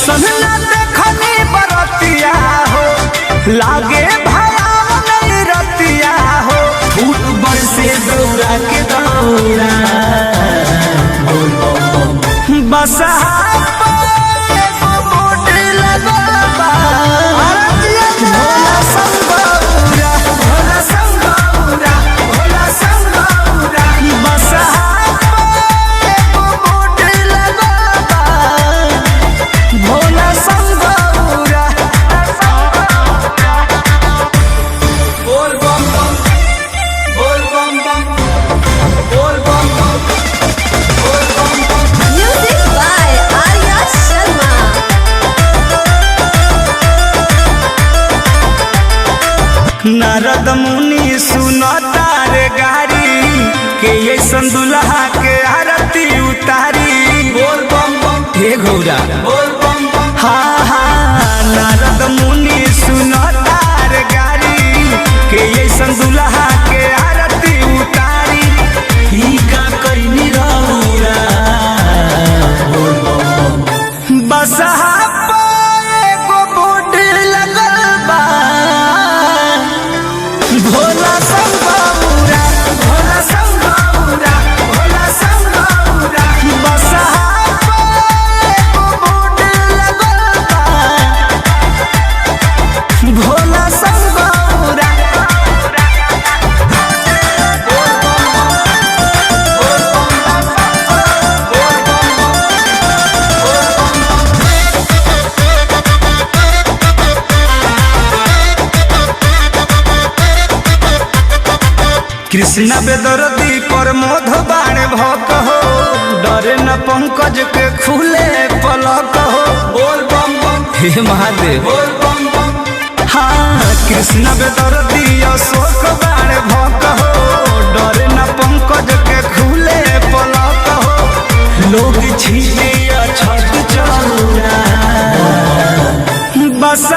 ऐसन ना देखनी बरतिया हो, लागे भयावन रतिया हो। फूट बरसे दौरा के दौरा बस नारद मुनि सुनता रे गारी के ऐसन दुल्हा के आरती उतारी। बोल बम बम हे घोड़ा बोल बम बम। हाँ हाँ नारद मुनि सुनता रे गारी के ऐसन दुल्हा के आरती उतारी। ही का कइनी रहुरा बोल बम बम। बस भोला संगौरा भोला संगौरा भोला संगौरा बस बोर्ड लगल बा भोला संगौरा। कृष्ण बेदर्दी पर मोध बाणे भक हो, डरे न पंकज के खुले पलक हो। बोल बम बम हे महादेव बोल बम बम। हाँ कृष्ण बेदर्दी अशोक बाणे भक हो, डरे न पंकज के खुले पलक हो। लोग छीले छठ चौरा बस